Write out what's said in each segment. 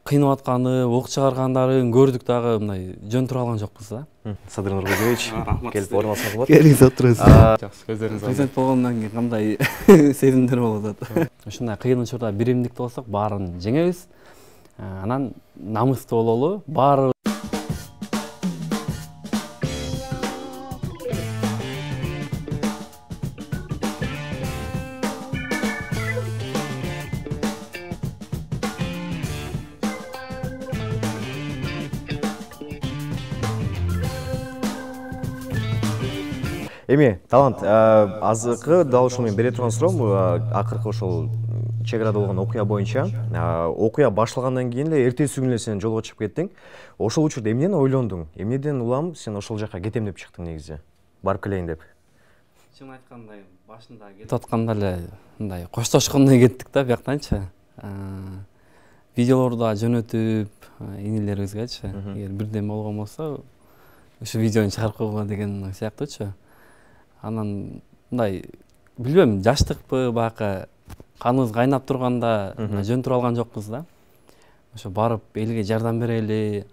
кыйнап атканы, ок чыгаргандарын көрдүк дагы мындай жөн тура алган жокпуз да. Садыр Нургулбекович, келип орналасаңыз болот. Келиңиз отуруңуз. Жакшы, көздөрүңүз Президент болгондон кийин кандай сезимдер болуп атат. Ушундай кыйын учурда биримдикте болсок баарын жеңебиз. Анан намыстуу бололу, баары Эми, Талант, азыркы дал ушул мен бере турган суроом, акыркы ошол чек арада болгон окуя боюнча, окуя башталгандан кийин эле эртеси күнү эле сен жолго чыгып кеттиң. Ошол учурда эмнени ойлондуң? Эмнеден улам сен ошол жака кетем деп чыктың негизи? Барып келейин деп. чын айткандай башында кетип атканда эле мындай коштошкондой кеттик да бияктанчы. Видеолорду да жөнөтүп, инилерибизгечи, эгер бирден болгон болсо, ушу видеону чыгарып койгула деген сыяктуучу. Анан мындай билбейм, жаштыкпы, баягы каныбыз кайнап турганда жөн тура алган жокпуз да. Ошо барып элге жардам берели,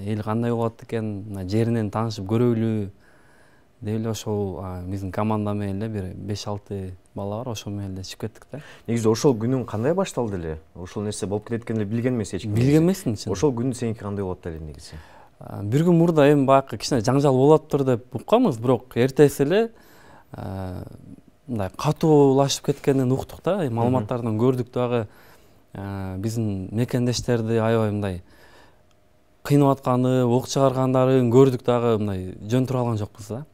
эл кандай болот экен, жеринен таанышып көрөлү деп эле ошол биздин команда менен эле бир 5-6 бала бар, ошол менен эле чыгып кеттик да. Негизи ошол күнүң кандай башталды эле? Ошол нерсе болуп кеткенин эле билген эмес эч ким. Билген эмесмин чын. Ошол күн сеники кандай болот эле негизи? Бир күн мурда эми баягы кичине жаңжал болоптур деп укканбыз, бирок эртеси эле мындай катуулашып кеткенин уктук да. Маалыматтардан көрдүк дагы биздин мекендештерди аябай мындай кыйнап атканы, ок чыгаргандарын көрдүк дагы мындай жөн тура алган жокпуз да.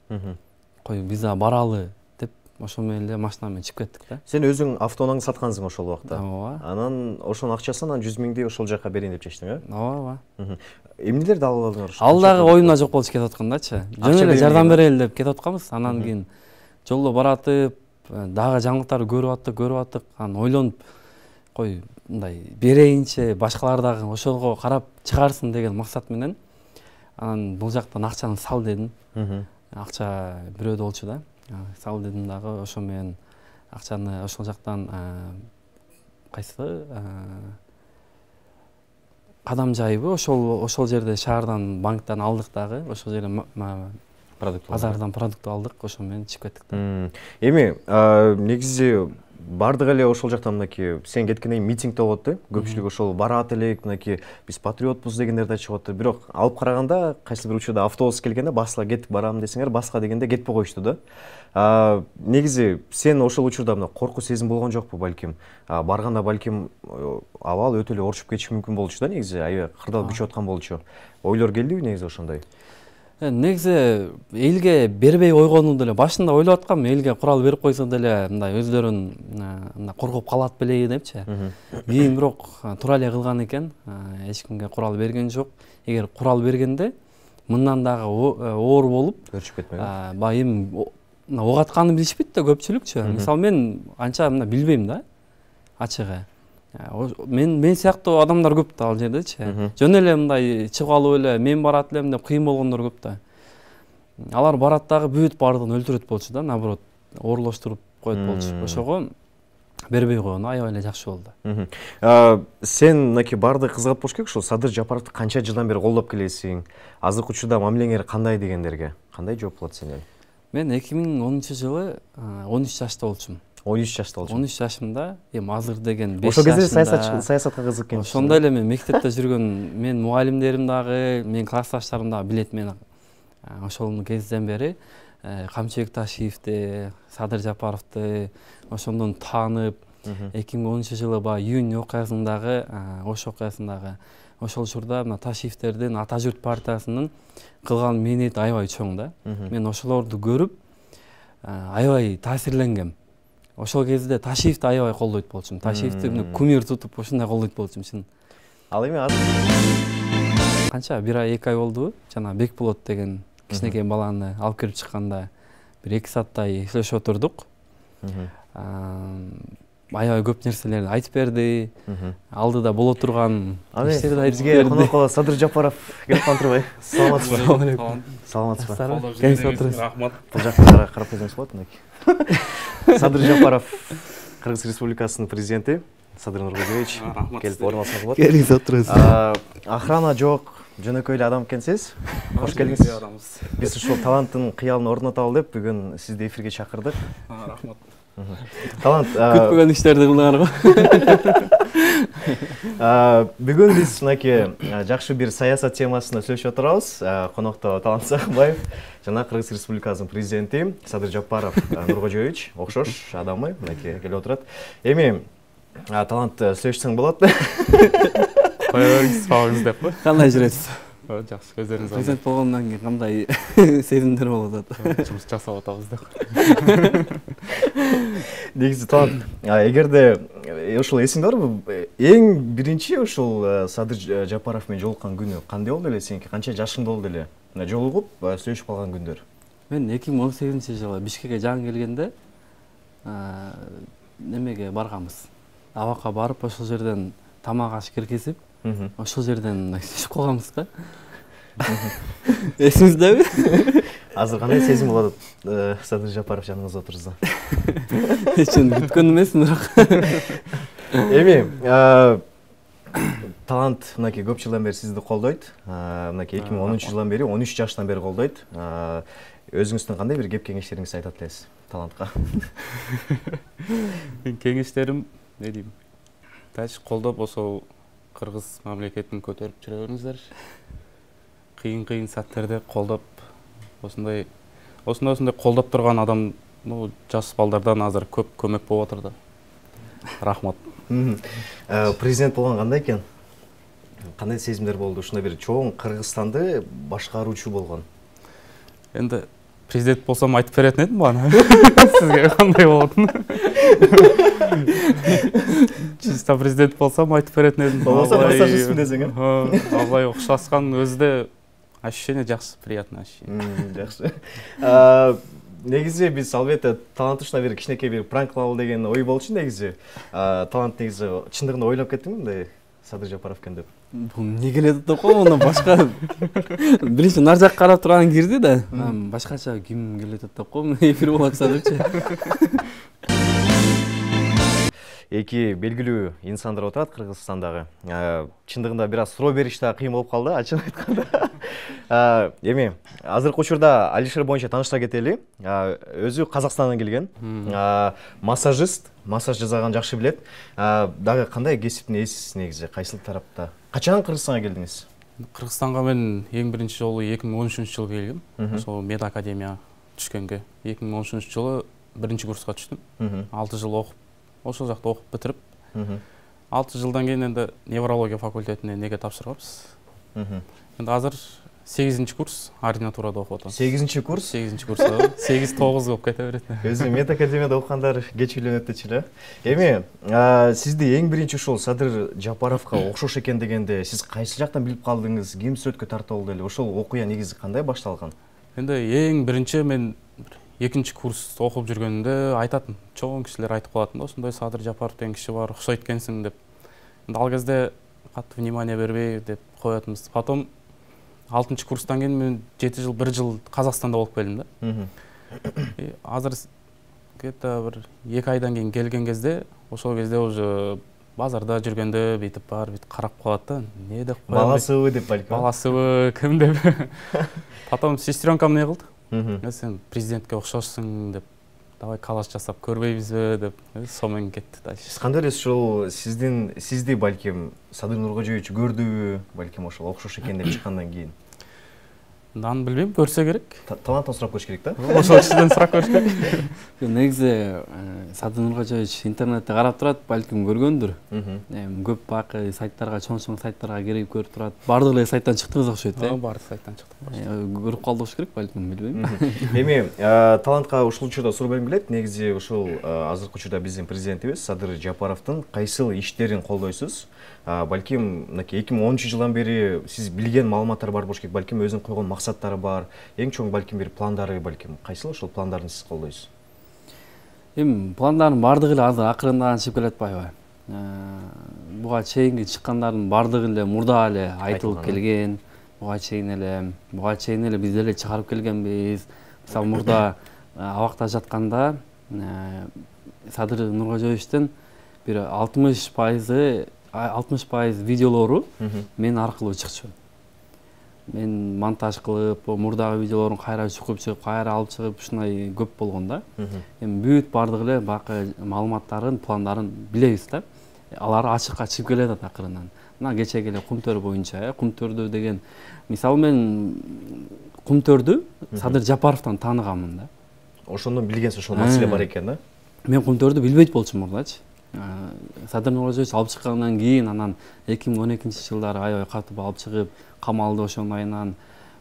Кой биз да баралы деп ошол менен эле машина менен чыгып кеттик да. Сен өзүң автоунааңды саткансың ошол убакта. Ооба. Анан ошонун акчасынан 100 миңди ошол жака берейин деп чечтиң, э? Ооба. Эмнелерди алып алдыңар? Ал дагы оюмда жок болчу кетип аткандачы. Жөн эле жардам берели деп кетип атканбыз. Анан кийин жолдо баратып, дагы жаңылыктарды көрүп аттык. Анан ойлонуп, кой мындай берейинчи, башкалар дагы ошого карап чыгарсын деген максат менен. Анан бул жактан акчаны сал дедим. Акча бирөөдө болчу да. Сал дедим дагы, ошо менен акчаны ошол жактан кайсы кадам жайбы ошол жерде шаардан банктан алдык дагы, ошол жерде базардан продукт алдык, ошо менен чыгып кеттик да. Эми негизи бардык эле ошол жактан мынакей сен кеткенден кийин митингде болот да. Көпчүлүк ошол барат элек, мынакей биз патриотпуз дегендер да чыгып атты. Бирок алып караганда кайсы бир учурда автобус келгенде баска кетип барам десеңер, баска дегенде кетпей коюшту да. Негизи сен ошол учурда мына коркуу сезим болгон жокпу балким? Барганда балким абал өтө эле орчуп кетиши мүмкүн болчу да негизи, аябай кырдаал күчүп аткан болчу. Ойлор келдиби негизи ошондой? Негизи элге бербей койгону деле башында ойлоп аткам, элге курал берип койсо деле мындай өздөрүн мындай коргоп калат белеги депчи. Кийин бирок туура эле кылган экен, эч кимге курал берген жок. Эгер курал бергенде мындан дагы оор болуп, өрчүп кетпейби? Байым ок атканын билишпейт да көпчүлүкчү. Мисалы мен анча мына билбейм да, ачыгы. Мен сыяктуу адамдар көп да ал жердечи. Жөн эле мындай чыгып алып эле мен барат элем деп кыйын болгондор көп да. Алар барат дагы бүт бардыгын өлтүрөт болчу да, наоборот, оорлоштуруп коет болчу. Ошого бербей койгону аябай эле жакшы болду. Сен мынакей барды кызыгып болуш керек, ушул Садыр Жапаровду канча жылдан бери колдоп келесиң? Азыркы учурда мамилеңер кандай дегендерге? Кандай жооп болот сенен? Мен 2010-жылы 13 жашта болчумун. 13 жашта болчу. 13 жашымда, азыр деген 5 жашында. Ошол кезде саясатка кызыккан. Ошондой эле мен мектепте жүргөн, мен мугалимдерим дагы, мен классташтарым дагы билет мени. Ошол кезден бери Камчыбек Ташиевди, Садыр Жапаровду ошондон таанып, 2010-жылы июнь окуясындагы, Ош окуясындагы ошол учурда мына Ташиевдердин Ата журт партиясынын кылган мээнети аябай чоң да. Мен ошолорду көрүп аябай таасирленгем. Ошол кезде Ташиевди аябай колдойт болчумун. Ташиевди кумир тутуп ушундай колдойт болчумун чын. Ал эми канча 1 ай 2 ай болдубу? Жана Бекболот деген кичинекей баланы алып кирип чыкканда бир 2 сааттай сүйлөшүп отурдук. Аябай көп нерселерди айтып берди. Алдыда боло турган иштерди айтып берди. Бизге конокко Садыр Жапаров келип калдырбай. Саламатсызбы? Саламатсызбы? Келиңиз отуруңуз. Рахмат. Бул жакка карап койсоңуз болот мынакей. Садыр Жапаров Кыргыз Республикасынын президенти. Садыр Нуркожоевич. Келип орналасаңыз болот. Келиңиз отуруңуз. Охрана жок, жөнөкөй эле адам экенсиз. Кош келиңиз. Биз ушул таланттын кыялын орнотолу деп бүгүн сизди эфирге чакырдык. Рахмат. Талант Күтпөгөн иштерди кылдыңар го. Бүгүн биз мынакей жакшы бир саясат темасына сүйлөшүп отурабыз. Конокто Талант Сакбаев жана Кыргыз Республикасынын президенти Садыр Жапаров Нуркожоевич окшош адамы мынакей келип отурат. Эми Талант сүйлөшсөң болот. Кое бериңиз, сабагыңыз деппи? Кандай жүрөсүз? Жакшы, өздөрүңүз Президент болгондон кийин кандай сезимдер болуп атат? жумуш жасап атабыз деп. Негизи Талант, эгерде ушул эсиңде барбы? Эң биринчи ушул Садыр Жапаров менен жолуккан күнү кандай болду эле? Сеники канча жашың болду эле? Жолугуп сүйлөшүп калган күндөр. Мен 2018-жылы Бишкекке жаңы келгенде немеге барганбыз. Абакка барып ошол жерден тамак аш киргизип, ошол жерден сүйлөшүп калганбыз да. Эсиңиздеби? Азыр кандай сезим болот Садыр Жапаров жаныңызда отурса? Эчен күткөн эмесмин, бирок. Эми Талант мынакей көп жылдан бери сизди колдойт. Мынакей 2010-жылдан бери, 13 жаштан бери колдойт. Өзүңүздүн кандай бир кеп кеңештериңизди айтат элесиз Талантка? Кеңештерим, не дейм? Тач колдоп ошол кыргыз мамлекетин көтөрүп жүрө бериңиздер. Кыйын сәттерде колдоп, осындай колдоп турган адам, жаш балдардан азыр көп көмөк болуп атыр да. Рахмат. Президент болгон кандай экен? Кандай сезимдер болду? Ушундай бир чоң Кыргызстанды башкаруучу болгон. Енді президент болсам айтып беретін едім бана. Сізге қандай болатын? Чисто президент болсам айтып беретін едім. Болмаса массажистпін десең, Аллай ұқсасқан өзі де ощущение жақсы, приятный ощущение. Жақсы. Негизи биз албетте Талант ушундай бир кичинекей бир пранк кылалы деген ой болчу негизи. Талант негизи чындыгында ойлоп кеттиңби мындай Садыр Жапаров экен деп? Бул эмне келет деп койгон, анан башка биринчи нар жак карап турган кирди да. Башкача ким келет деп койгом, эфир болуп атса депчи. Эки белгилүү инсандар отурат Кыргызстандагы. Чындыгында бир аз суроо бериш да кыйын болуп калды, ачык айтканда. Эми азыркы учурда Алишер боюнча тааныштыра кетели. Өзү Казакстандан келген. Массажист, массаж жасаган жакшы билет. Дагы кандай кесиптин ээсисиз негизи, кайсыл тарапта? Качан Кыргызстанга келдиңиз? Кыргызстанга мен эң биринчи жолу 2013-жылы келгем. Ошол мед академия түшкөнгө. 2013-жылы биринчи курска түштүм. 6 жыл окуп, ошол жакта окуп битирип, 6 жылдан кийин энди неврология факультетине неге тапшырганбыз. Енді азыр 8-ci курс ординатурада окуп атам. 8-ci курс? 8-ci курста 8-9 болуп кете берет. Өзү мед академияда окугандар кеч үйлөнөт дечи эле. Эми сизди эң биринчи ушул Садыр Жапаровго окшош экен дегенде сиз кайсы жактан билип калдыңыз? Ким сүрөткө тартып алды эле? Ошол окуя негизи кандай башталган? Енді эң биринчи мен 2-ci курс окуп жүргөндө айтатын, чоң кишилер айтып калатын, ошондой Садыр Жапаров деген киши бар, окшойт экенсиң деп. Енді ал кезде катты внимание бербей деп коятынбыз. Потом 6-cı курстан кийин мен 7 жыл, 1 жыл Казакстанда болуп келдим да. Азыр где-то бир 2 айдан кийин келген кезде, ошол кезде уже базарда жүргөндө битип бар, бит карап калат да. Не деп коём? Баласыбы деп балким. Баласыбы, ким деп. Потом сестренкам не кылды? Сен президентке окшошсуң деп, давай калаш жасап көрбөйбүзбү деп, сонун кетти дальше. Кандай эле ушул сизди балким Садыр Нуркожоевич көрдүбү, балким ошол окшош экен деп чыккандан кийин? Аны билбейм, көрсө керек. Таланттан сурап көрүш керек да? Ошол кишиден сурап көрүш керек. Негизи Садыр Нуркожоевич интернетте карап турат, балким көргөндүр. Көп бакы сайттарга, чоң сайттарга кирип көрүп турат. Бардык эле сайттан чыктыңыз окшойт, э? Бардык сайттан чыктык. Көрүп калды болуш керек, балким, билбейм. Эми Талантка ушул учурда суроо бергим келет. Негизи ушул азыркы учурда биздин президентибиз Садыр Жапаровдун кайсыл иштерин колдойсуз? Балким 2010-жылдан бери сиз билген маалыматтар бар болуш керек, балким өзүнүн койгон максаттары бар. Эң чоң балким бир пландары, балким кайсыл ошол пландарын сиз колдойсуз? Эми пландардын бардыгы эле азыр акырындан чыгып келатпайбы? Буга чейинки чыккандардын бардыгы эле мурда эле айтылып келген. Буга чейин эле биз эле чыгарып келгенбиз. Мисалы мурда абакта жатканда Садыр Нуркожоевичтен бир 60% видеолору мен аркылуу чыкчу. Мен монтаж кылып, мурдагы видеолорун кайра чукуп чыгып, кайра алып чыгып, ушундай көп болгон да. Эми бүт бардык эле бакы маалыматтарын, пландарын билебиз да. Алар ачыкка чыгып келет акырынан. Мына кечеги эле Кумтөр боюнча, Кумтөрдү деген, мисалы мен Кумтөрдү Садыр Жапаровдон тааныганмын да. Ошондон билгенсиз, ошол маселе бар экен да. Мен Кумтөрдү билбейт болчумун мурдачы. Садыр Нуркожоевич алып чыккандан кийин, анан 2012-жылдары аябай катып алып чыгып, камалды ошонун айынан.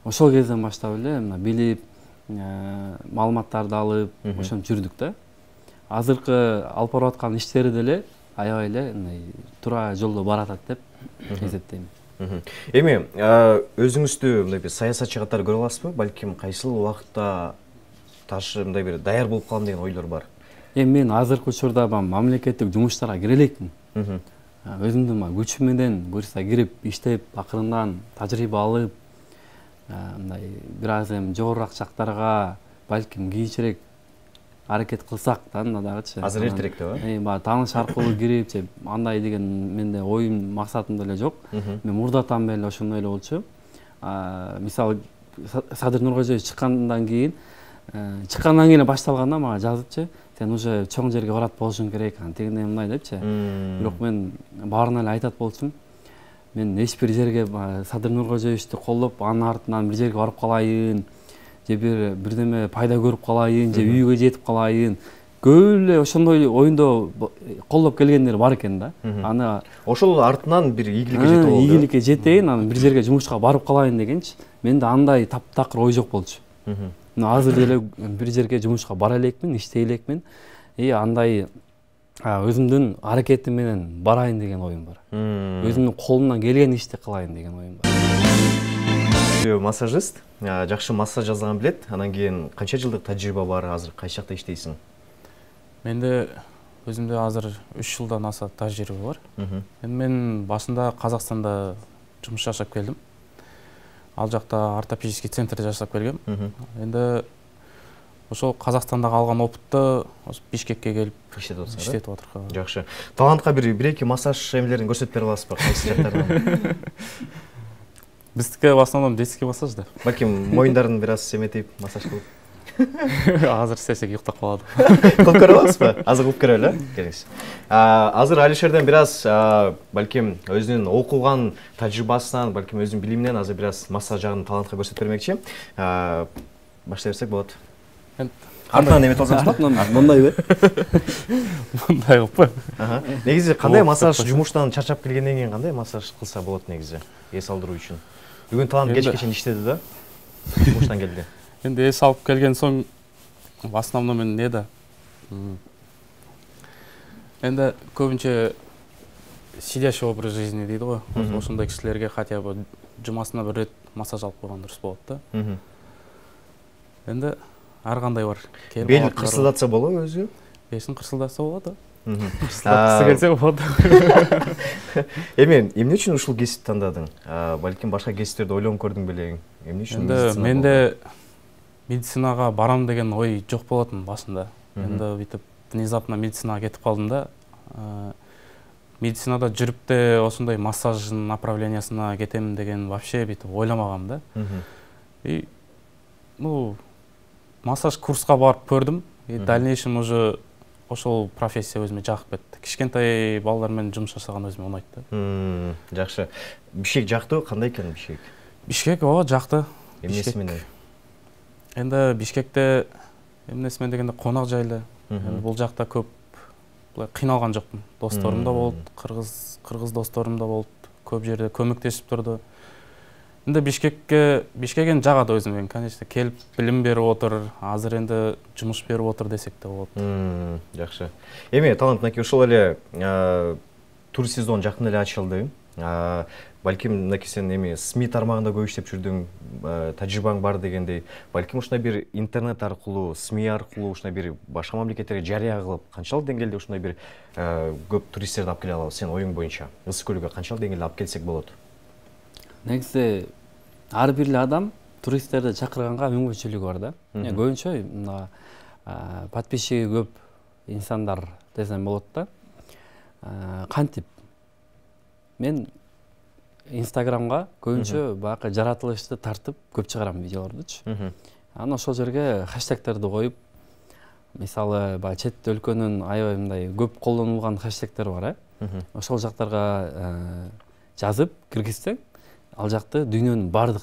Ошол кезден баштап эле мына билип, маалыматтарды алып, ошентип жүрдүк да. Азыркы алып барып аткан иштери деле аябай эле туура жолдо баратат деп эсептейм. Эми өзүңүздү мындай бир саясатчы катары көрө аласызбы? Балким кайсыл убакытта ташы мындай бир даяр болуп калам деген ойлор бар. Эми мен азыркы учурда мамлекеттик жумуштарга кире элекмин. Өзүмдүн күчүм менен буюрса кирип, иштеп, акырындан тажрыйба алып, мындай бир аз эми жогорураак жактарга балким кийинчерээк аракет кылсак да, анда дагычы. Азыр эртерээк деп, баягы тааныш аркылуу кирип, андай деген менде оюм, максатым деле жок. Мен мурдатан бери ошондой эле болчу. Мисалы Садыр Нуркожоевич чыккандан кийин башталганда мага жазыпчы, сен уже чоң жерге барат болушуң керек, тигиндей мындай депчи. Бирок мен баарына эле айтат болчумун. Мен эч бир жерге Садыр Нуркожоевичти колдоп, анын артынан бир жерге барып калайын, же бирдеме пайда көрүп калайын, же үйгө жетип калайын. Көп эле ошондой оюндо колдоп келгендер бар экен да. Аны ошол артынан бир ийгиликке жетип алды. Ийгиликке жетейин, анан бир жерге жумушка барып калайын дегенчи. Менде андай таптакыр ой жок болчу. Азыр деле бир жерге жумушка бара элекмин, иштей элекмин. Андай өзүмдүн аракетим менен барайын деген оюм бар. Өзүмдүн колумдан келген ишти кылайын деген оюм бар. Массажист, жакшы массаж жасаган билет. Анан кийин канча жылдык тажрыйба бар, азыр кайсы жакта иштейсиң? Менде өзүмдө азыр 3 жылдан аса тажрыйба бар. Мен башында Казакстанда жумуш жашап келдим. Ал жакта ортопедический центрде жашап келгем. Энди ошол Казакстандагы алган опытты Бишкекке келип иштетип атыркы. Жакшы. Талантка бир-эки массаж эмелерин көрсөтүп бере аласызбы? Кайсы жактардан? Биздики в основном детский массаж да. Балким моюндарын бир аз эметип массаж кылып. Азыр сесек уктап калады. Кылып көрө аласызбы? Азыр кылып көрөлү, келиңиз. Азыр Алишерден бир аз балким өзүнүн окуган тажрыйбасынан, балким өзүнүн билиминен азыр бир аз массаж жагын талантка көрсөтүп бермекчи. Баштай берсек болот. Артынан эметип алсаңыз болот. Мындай бе? Мындай кылыппы? Негизи кандай массаж жумуштан чарчап келгенден кийин кандай массаж кылса болот негизи? Эс алдыруу үчүн. Бүгүн талант кечке чейин иштеди да. Жумуштан келди. Энди эс алып келген соң в основном мен да. Энди көбүнчө сидящий образ жизни дейди го. Ошондой кишилерге хотя бы жумасына бир рет массаж алып койгон дурус болот да. Энди ар кандай бар. Бел кырсылдатса болобу өзү? Бесин кырсылдатса болот да. Кырсылдаткысы келсе болот. Эми эмне үчүн ушул кесипти тандадың? Балким башка кесиптерди ойлонуп көрдүң белең? Эмне үчүн? Менде медицинага барам деген ой жок болотун башында. Энди бүтүп внезапно медицинага кетип калдым да. Медицинада жүрүп де ошондой массаж направлениясына кетем деген вообще бүтүп ойламагам да. И массаж курска барып көрдүм. И дальнейшем уже ошол профессия өзүмө жагып кетти. Кичкентай балдар менен жумуш жасаган өзүмө унайт да. Жакшы. Бишкек жактыбы? Кандай экен Бишкек? Бишкек ооба жакты. Эмнеси менен? Энди Бишкекте эмнеси менен дегенде конак жайлы. Бул жакта көп кыйналган жокмун. Досторум да болду, кыргыз досторум да болду. Көп жерде көмөктөшүп турду. Энди Бишкек энди жагат өзүмө, конечно, келип билим берип отур, азыр энди жумуш берип отур десек да болот. Жакшы. Эми талант мынакей ошол эле турист сезон жакын эле ачылды. Балким мынакей сен эми СМИ тармагында көп иштеп жүрдүң, тажрыйбаң бар дегендей, балким ушундай бир интернет аркылуу, СМИ аркылуу ушундай бир башка мамлекеттерге жарыя кылып, канчалык деңгээлде ушундай бир көп туристтерди алып келе алабыз сен оюң боюнча? Ысык көлгө канчалык деңгээлде алып келсек болот? Негизи ар бир адам туристтерди чакырганга мүмкүнчүлүгү бар да. Көбүнчө мына подписчиги көп инсандар десем болот да. кантип мен инстаграмга көбүнчө баягы жаратылышты тартып көп чыгарам видеолордучу. Анан ошол жерге хэштегтерди коюп, мисалы баягы чет өлкөнүн аябай мындай көп колдонулган хэштегтер бар, ошол жактарга жазып киргизсең, ал жакты дүйнөнүн бардык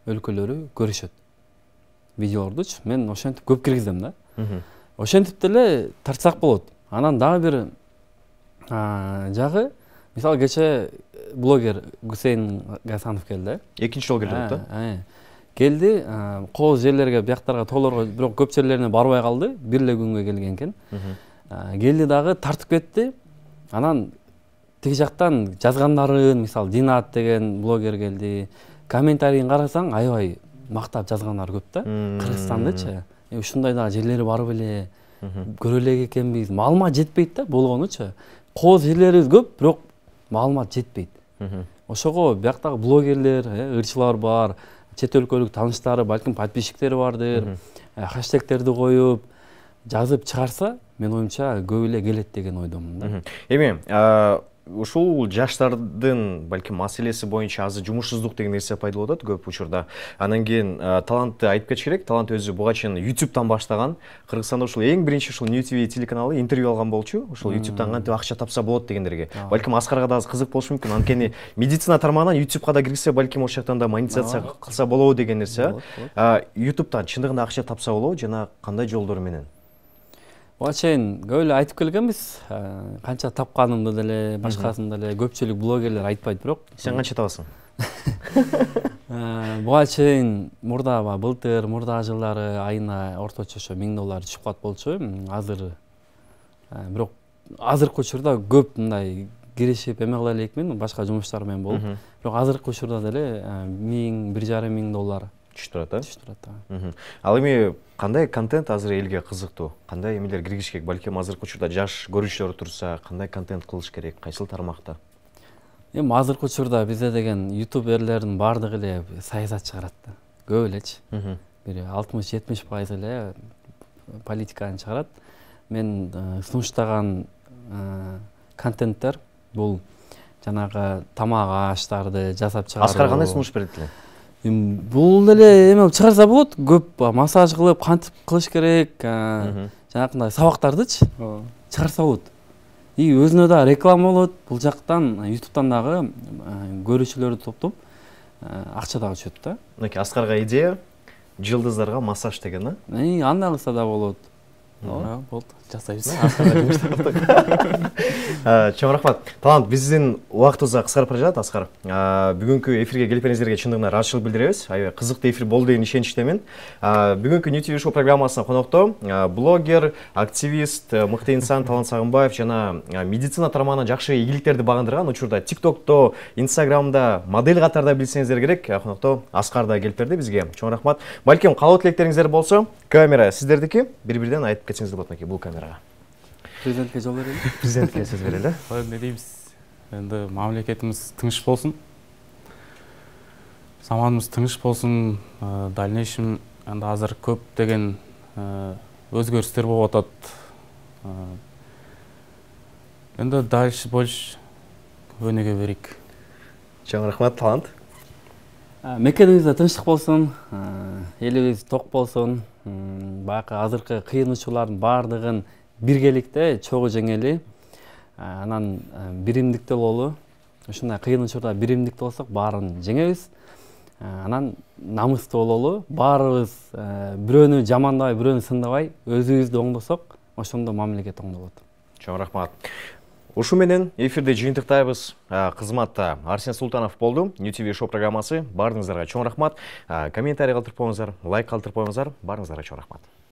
өлкөлөрү көрүшөт видеолордучу. Мен ошентип көп киргизем да. Ошентип деле тартсак болот. Анан дагы бир жагы, мисалы кече блогер Гусейн Гасанов келди. Экинчи жолу келди да. Келди, кооз жерлерге, бияктарга, тоолорго, бирок көп жерлерине барбай калды. Бир эле күнгө келген экен. Келди дагы тартып кетти. Анан тиги жактан жазгандарын, мисалы Динат деген блогер келди. Комментарийин карасаң, аябай мактап жазгандар көп да. Кыргызстандычы. Ушундай да жерлери бар беле, көрө элек экенбиз. Маалымат жетпейт да болгонучу. Кооз жерлерибиз көп, бирок маалымат жетпейт. Ошого бияктагы блогерлер, ырчылар бар, чет өлкөлүк тааныштары, балким подписчиктери бардыр. Хэштегтерди коюп, жазып чыгарса, мен оюмча көп эле келет деген ойдомун да. Эми ушул жаштардын балким маселеси боюнча азыр жумушсуздук деген нерсе пайда болуп атат көп учурда. Анан кийин талантты айтып кетиш керек. Талант өзү буга чейин YouTube'тан баштаган. Кыргызстанда ушул эң биринчи ушул New TV телеканалы интервью алган болчу. Ушул YouTube'тан кантип акча тапса болот дегендерге. Балким Аскарга да кызык болушу мүмкүн. Анткени медицина тармагынан YouTube'га да кирсе, балким ошол жактан да монетизация кылса болобу деген нерсе. YouTube'тан чындыгында акча тапса болобу жана кандай жолдор менен? Буга чейин көп эле айтып келгенбиз. Канча тапканымды деле, башкасын деле көпчүлүк блогерлер айтпайт, бирок сен канча табасың? Буга чейин мурда былтыр, мурда жылдары айына орточо ошо $1000 түшүп калат болчу. Азыр бирок азыркы учурда көп мындай киришип эме кыла элекмин, башка жумуштар менен болуп. Бирок азыркы учурда деле $1000–$1,500 түшүп турат. Ал эми кандай контент азыр элге кызыктуу? Кандай эмелер киргизиш керек? Балким азыркы учурда жаш көрүүчүлөр турса, кандай контент кылыш керек? Кайсыл тармакта? Эми азыркы учурда бизде деген ютуберлердин баардыгы эле саясат чыгарат да. Көп элечи. Бир 60–70% эле политиканы чыгарат. Мен сунуштаган контенттер бул жанагы тамак аштарды жасап чыгаруу. Аскар кандай сунуш берет эле? Бул деле эме чыгарса болот, көп массаж кылып, кантип кылыш керек, жанагындай сабактардычы чыгарса болот. И өзүнө да реклама болот, бул жактан YouTube'тан дагы көрүүчүлөрдү топтоп акча дагы түшөт да. Мынакей Аскарга идея, жылдыздарга массаж деген да? Андай кылса да болот. Болду, жасайбыз. Чоң рахмат. Талант, биздин убактыбыз кыскарып бара жатат, Аскар. Бүгүнкү эфирге келипеңиздерге чындыгында ыраазычылык билдиребиз. Аябай кызыктуу эфир болду деген ишеничтемин. Бүгүнкү New TV Show программасына конокто блогер, активист, мыкты инсан Талант Сагынбаев жана медицина тармагынан жакшы ийгиликтерди багындырган, учурда TikTok'то, Instagram'да модель катарда билсеңиздер керек. Конокто Аскар да келип берди бизге. Чоң рахмат. Балким каалоо тилектериңиздер болсо, камера сиздердики, бири-бирден айтып кетсеңиздер болот мынакей бул камерага. Президентке жол берели. Президентке сөз берели. Эмне дейбиз? Энди мамлекетибиз тыныч болсун. Заманыбыз тыныч болсун. Дальнейшем энди азыр көп деген өзгөрүштөр болуп атат. Энди дальше больше өнөгө берик. Чоң рахмат, Талант. Мекенибизде тынчтык болсун, элибиз ток болсун. Баягы азыркы кыйынчылыктардын баардыгын биргеликте чогуу жеңели. Анан биримдиктүү бололу. Ушундай кыйын учурда биримдиктүү болсок, баарын жеңебиз. Анан намыстуу бололу. Баарыбыз бирөөнү жамандабай, бирөөнү сындабай, өзүбүздү оңдосок, ошондо мамлекет оңдолот. Чоң рахмат. Ушу менен эфирде жыйынтыктайбыз. Кызматта Арсен Султанов болду. New TV Show программасы. Баарыңыздарга чоң рахмат. Комментарий калтырып коюңуздар, лайк калтырып коюңуздар. Баарыңыздарга чоң рахмат.